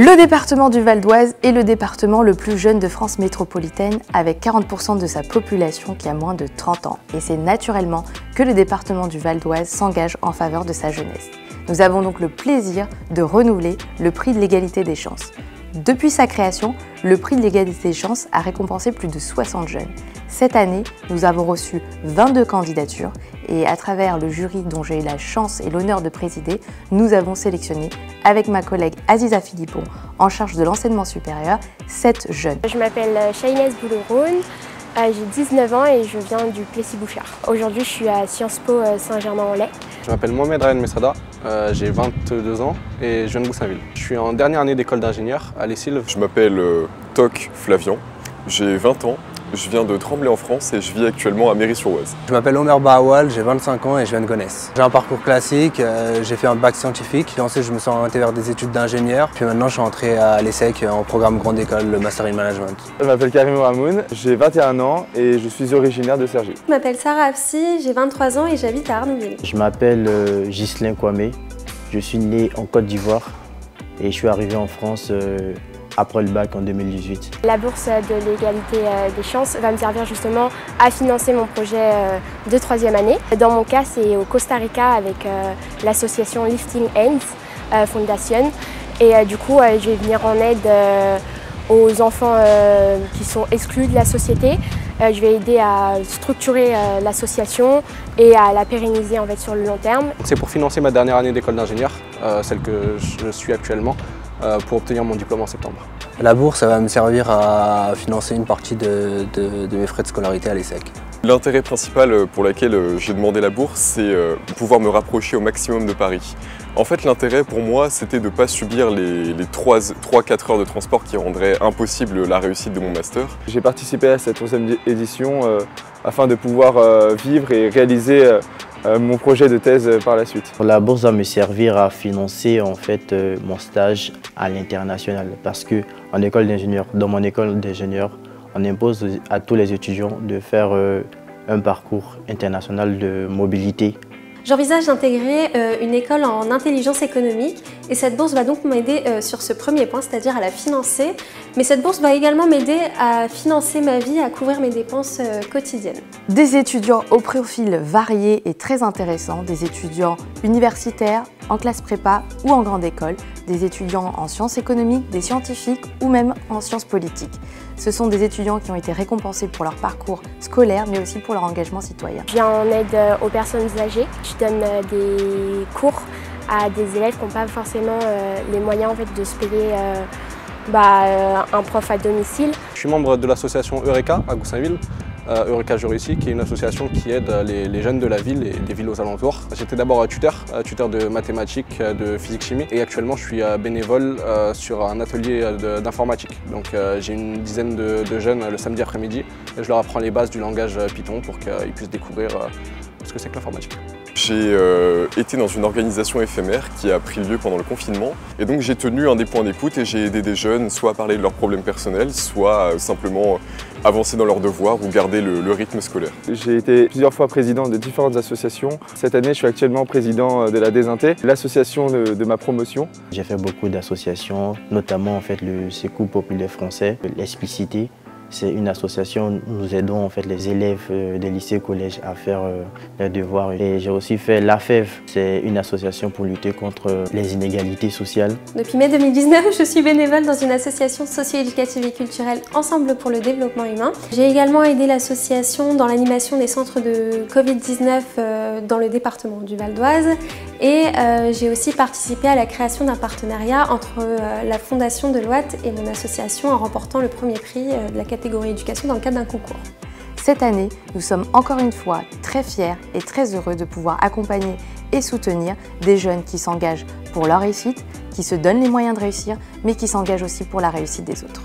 Le département du Val d'Oise est le département le plus jeune de France métropolitaine avec 40% de sa population qui a moins de 30 ans. Et c'est naturellement que le département du Val d'Oise s'engage en faveur de sa jeunesse. Nous avons donc le plaisir de renouveler le prix de l'égalité des chances. Depuis sa création, le prix de l'égalité des chances a récompensé plus de 60 jeunes. Cette année, nous avons reçu 22 candidatures et à travers le jury dont j'ai eu la chance et l'honneur de présider, nous avons sélectionné, avec ma collègue Aziza Philippon, en charge de l'enseignement supérieur, 7 jeunes. Je m'appelle Shainès Boulouroun, j'ai 19 ans et je viens du Plessis-Bouchard. Aujourd'hui, je suis à Sciences Po Saint-Germain-en-Laye. Je m'appelle Mohamed Ryan Messada, j'ai 22 ans et je viens de Goussainville. Je suis en dernière année d'école d'ingénieur à l'ESIL. Je m'appelle Toc Flavian, j'ai 20 ans. Je viens de Tremblay en France et je vis actuellement à Méry-sur-Oise. Je m'appelle Omer Bahawal, j'ai 25 ans et je viens de Gonesse. J'ai un parcours classique, j'ai fait un bac scientifique, puis ensuite je me suis orienté vers des études d'ingénieur, puis maintenant je suis entré à l'ESSEC en programme grande école, le Master in Management. Je m'appelle Karim Ramoun, j'ai 21 ans et je suis originaire de Cergy. Je m'appelle Sarah Afsi, j'ai 23 ans et j'habite à Arnouville. Je m'appelle Ghislain Kwame, je suis né en Côte d'Ivoire et je suis arrivé en France après le bac en 2018. La bourse de l'égalité des chances va me servir justement à financer mon projet de 3e année. Dans mon cas, c'est au Costa Rica avec l'association Lifting Hands Foundation. Et du coup, je vais venir en aide aux enfants qui sont exclus de la société. Je vais aider à structurer l'association et à la pérenniser en fait, sur le long terme. C'est pour financer ma dernière année d'école d'ingénieur, celle que je suis actuellement, pour obtenir mon diplôme en septembre. La bourse, ça va me servir à financer une partie de mes frais de scolarité à l'ESSEC. L'intérêt principal pour lequel j'ai demandé la bourse, c'est pouvoir me rapprocher au maximum de Paris. En fait, l'intérêt pour moi, c'était de ne pas subir les 3-4 heures de transport qui rendraient impossible la réussite de mon master. J'ai participé à cette 11e édition afin de pouvoir vivre et réaliser mon projet de thèse par la suite. La bourse va me servir à financer en fait mon stage à l'international parce que en école d'ingénieur, dans mon école d'ingénieur, on impose à tous les étudiants de faire un parcours international de mobilité. J'envisage d'intégrer une école en intelligence économique et cette bourse va donc m'aider sur ce premier point, c'est-à-dire à la financer. Mais cette bourse va également m'aider à financer ma vie, à couvrir mes dépenses quotidiennes. Des étudiants au profil varié et très intéressant, des étudiants universitaires, en classe prépa ou en grande école, des étudiants en sciences économiques, des scientifiques ou même en sciences politiques. Ce sont des étudiants qui ont été récompensés pour leur parcours scolaire mais aussi pour leur engagement citoyen. Je viens en aide aux personnes âgées. Je donne des cours à des élèves qui n'ont pas forcément les moyens en fait, de se payer un prof à domicile. Je suis membre de l'association Eureka à Goussainville. Eureka Juridique, qui est une association qui aide les jeunes de la ville et des villes aux alentours. J'étais d'abord tuteur de mathématiques, de physique-chimie et actuellement je suis bénévole sur un atelier d'informatique. Donc j'ai une dizaine de jeunes le samedi après-midi et je leur apprends les bases du langage Python pour qu'ils puissent découvrir ce que c'est que l'informatique. J'ai été dans une organisation éphémère qui a pris lieu pendant le confinement et donc j'ai tenu un des points d'écoute et j'ai aidé des jeunes soit à parler de leurs problèmes personnels, soit simplement avancer dans leurs devoirs ou garder le rythme scolaire. J'ai été plusieurs fois président de différentes associations. Cette année, je suis actuellement président de la Désinté, l'association de ma promotion. J'ai fait beaucoup d'associations, notamment en fait, le Secours populaire français, l'Explicité. C'est une association où nous aidons en fait, les élèves des lycées et collèges à faire leurs devoirs. Et j'ai aussi fait l'AFEV, c'est une association pour lutter contre les inégalités sociales. Depuis mai 2019, je suis bénévole dans une association socio-éducative et culturelle Ensemble pour le développement humain. J'ai également aidé l'association dans l'animation des centres de Covid-19 dans le département du Val d'Oise. Et j'ai aussi participé à la création d'un partenariat entre la Fondation Deloitte et mon association en remportant le premier prix de la catégorie éducation dans le cadre d'un concours. Cette année, nous sommes encore une fois très fiers et très heureux de pouvoir accompagner et soutenir des jeunes qui s'engagent pour leur réussite, qui se donnent les moyens de réussir, mais qui s'engagent aussi pour la réussite des autres.